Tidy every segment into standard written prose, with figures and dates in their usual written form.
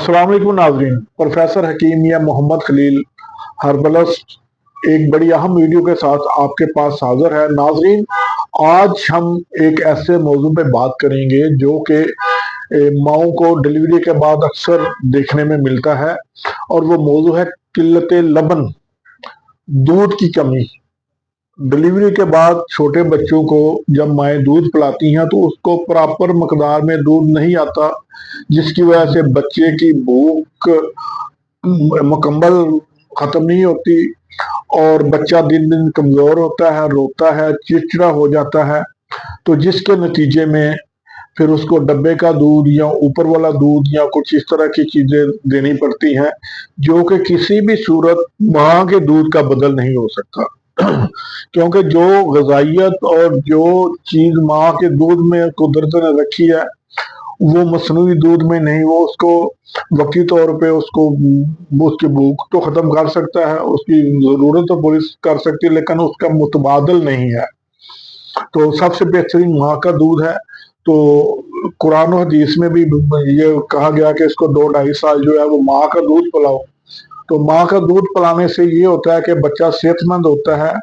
अस्सलाम वालेकुम नाजरीन। प्रोफेसर हकीम या मोहम्मद खलील हर्बलिस्ट एक बड़ी अहम वीडियो के साथ आपके पास हाजिर है। नाजरीन, आज हम एक ऐसे मौजू पे बात करेंगे जो कि माओं को डिलीवरी के बाद अक्सर देखने में मिलता है, और वो मौजू है किल्लत लबन, दूध की कमी। डिलीवरी के बाद छोटे बच्चों को जब माएँ दूध पिलाती हैं तो उसको प्रॉपर मकदार में दूध नहीं आता, जिसकी वजह से बच्चे की भूख मुकम्मल खत्म नहीं होती और बच्चा दिन दिन कमजोर होता है, रोता है, चिड़चिड़ा हो जाता है। तो जिसके नतीजे में फिर उसको डब्बे का दूध या ऊपर वाला दूध या कुछ इस तरह की चीजें देनी पड़ती हैं, जो कि किसी भी सूरत माँ के दूध का बदल नहीं हो सकता। क्योंकि जो गजाइत और जो चीज माँ के दूध में कुदरत ने रखी है वो मसनूई दूध में नहीं। वो उसको वक्ती तौर पे उसकी भूख तो खत्म कर सकता है, उसकी जरूरत तो पूरी कर सकती है, लेकिन उसका मुतबादल नहीं है। तो सबसे बेहतरीन माँ का दूध है। तो कुरान और हदीस में भी ये कहा गया कि इसको 2-2.5 साल जो है वो माँ का दूध पिलाओ। तो माँ का दूध पिलाने से ये होता है कि बच्चा सेहतमंद होता है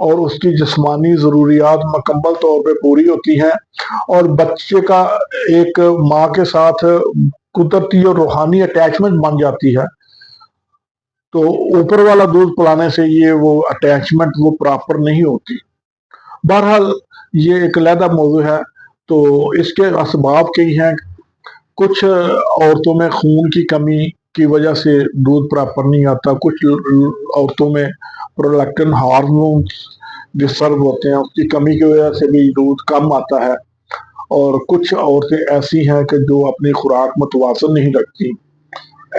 और उसकी जिस्मानी ज़रूरियात मुकम्मल तौर पे पूरी होती हैं, और बच्चे का एक माँ के साथ कुदरती और रूहानी अटैचमेंट बन जाती है। तो ऊपर वाला दूध पिलाने से ये वो अटैचमेंट वो प्रॉपर नहीं होती। बहरहाल ये एक अलहदा मौजू है। तो इसके असबाब कई हैं। कुछ औरतों में खून की कमी की वजह से दूध प्रॉपर नहीं आता। कुछ औरतों में प्रोलैक्टिन हार्मोन्स डिस्टर्ब होते हैं, उसकी कमी की वजह से भी दूध कम आता है। और कुछ औरतें ऐसी हैं कि जो अपनी खुराक मुतवाज़न नहीं रखती,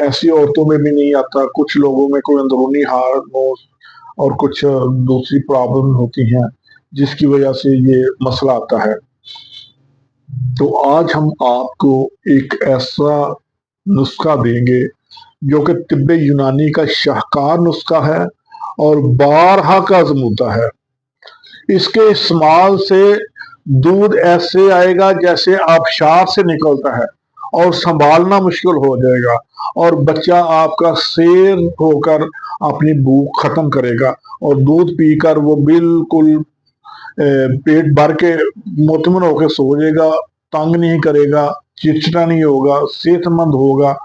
ऐसी औरतों में भी नहीं आता। कुछ लोगों में कोई अंदरूनी हार्मोन्स और कुछ दूसरी प्रॉब्लम होती हैं जिसकी वजह से ये मसला आता है। तो आज हम आपको एक ऐसा नुस्खा देंगे जो कि तिब्बे यूनानी का शाहकार नुस्खा है और बारहा का आजमूदा है। इसके इस्तेमाल से दूध ऐसे आएगा जैसे आबशार से निकलता है और संभालना मुश्किल हो जाएगा, और बच्चा आपका शेर होकर अपनी भूख खत्म करेगा और दूध पीकर वो बिल्कुल पेट भर के मुतमन होकर सो जाएगा, तंग नहीं करेगा, चिड़चिड़ा नहीं होगा, सेहतमंद होगा।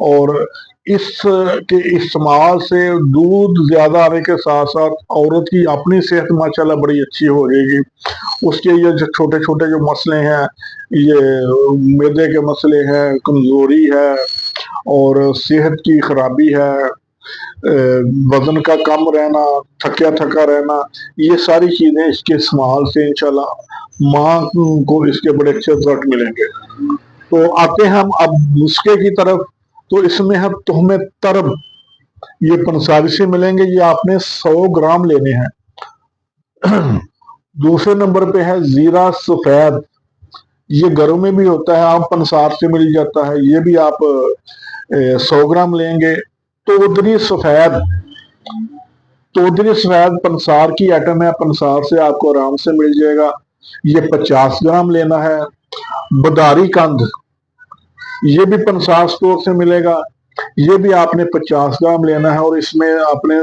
और इसके इस्तेमाल से दूध ज्यादा आने के साथ साथ औरत की अपनी सेहत माशाल्लाह बड़ी अच्छी हो जाएगी। उसके ये जो छोटे छोटे जो मसले हैं, ये मैदे के मसले हैं, कमजोरी है और सेहत की खराबी है, वजन का कम रहना, थका थका रहना, ये सारी चीजें इसके इस्तेमाल से इंशाल्लाह माँ को इसके बड़े अच्छे रिजल्ट मिलेंगे। तो आते हैं हम अब नुस्खे की तरफ। तो इसमें हम तुहमे तरब, ये पंसारी से मिलेंगे, ये आपने 100 ग्राम लेने हैं। दूसरे नंबर पे है जीरा सफेद, ये घरों में भी होता है, आम पंसार से मिल जाता है, ये भी आप 100 ग्राम लेंगे। तोदरी सफेद, तोदरी सफेद पंसार की आइटम है, पंसार से आपको आराम से मिल जाएगा, ये 50 ग्राम लेना है। बदारी कंद, ये भी पंसार स्टोर से मिलेगा, ये भी आपने 50 ग्राम लेना है, और इसमें आपने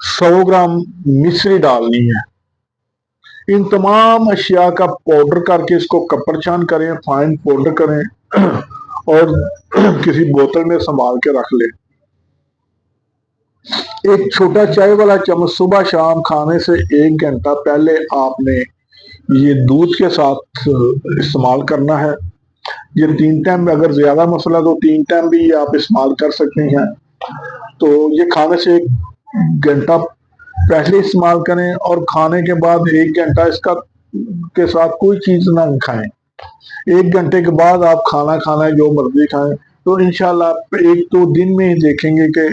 100 ग्राम मिश्री डालनी है। इन तमाम अशिया का पाउडर करके इसको कपड़चान करें, फाइन पाउडर करें और किसी बोतल में संभाल के रख लें। एक छोटा चाय वाला चम्मच सुबह शाम खाने से 1 घंटा पहले आपने ये दूध के साथ इस्तेमाल करना है। ये 3 टाइम, अगर ज्यादा मसला तो 3 टाइम भी आप इस्तेमाल कर सकते हैं। तो ये खाने से 1 घंटा पहले इस्तेमाल करें, और खाने के बाद 1 घंटा इसका के साथ कोई चीज ना खाएं। 1 घंटे के बाद आप खाना खाना है, जो मर्जी खाएं। तो इंशाल्लाह 1-2 दिन में ही देखेंगे कि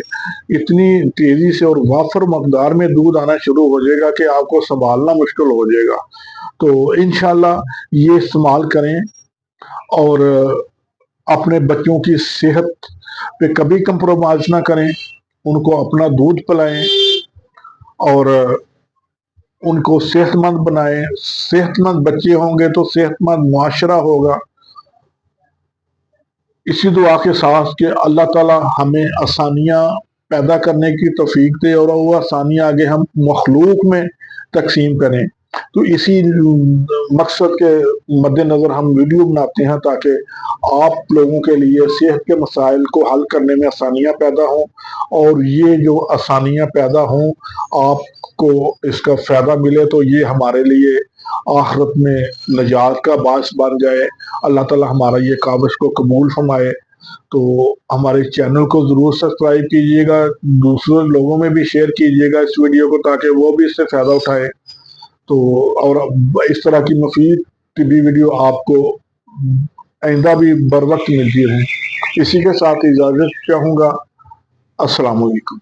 इतनी तेजी से और वाफर मकदार में दूध आना शुरू हो जाएगा कि आपको संभालना मुश्किल हो जाएगा। तो इंशाल्लाह ये इस्तेमाल करें और अपने बच्चों की सेहत पे कभी कंप्रोमाइज ना करें, उनको अपना दूध पिलाएं और उनको सेहतमंद बनाएं। सेहतमंद बच्चे होंगे तो सेहतमंद मुआशरा होगा। इसी दुआ के साथ कि अल्लाह ताला हमें आसानियाँ पैदा करने की तौफीक दे और वो आसानियाँ आगे हम मखलूक में तकसीम करें। तो इसी मकसद के मद्देनज़र हम वीडियो बनाते हैं ताकि आप लोगों के लिए सेहत के मसाइल को हल करने में आसानियाँ पैदा हों, और ये जो आसानियाँ पैदा हों आपको इसका फ़ायदा मिले तो ये हमारे लिए आखिरत में नजात का बायस बन जाए। अल्लाह ताला हमारा ये काविश को कबूल फरमाए। तो हमारे चैनल को ज़रूर सब्सक्राइब कीजिएगा, दूसरे लोगों में भी शेयर कीजिएगा इस वीडियो को ताकि वो भी इससे फ़ायदा उठाएं। तो और इस तरह की मुफीद टिब्बी वीडियो आपको आइंदा भी बर वक्त मिलती रहे। इसी के साथ इजाज़त चाहूँगा। अस्सलाम वालेकुम।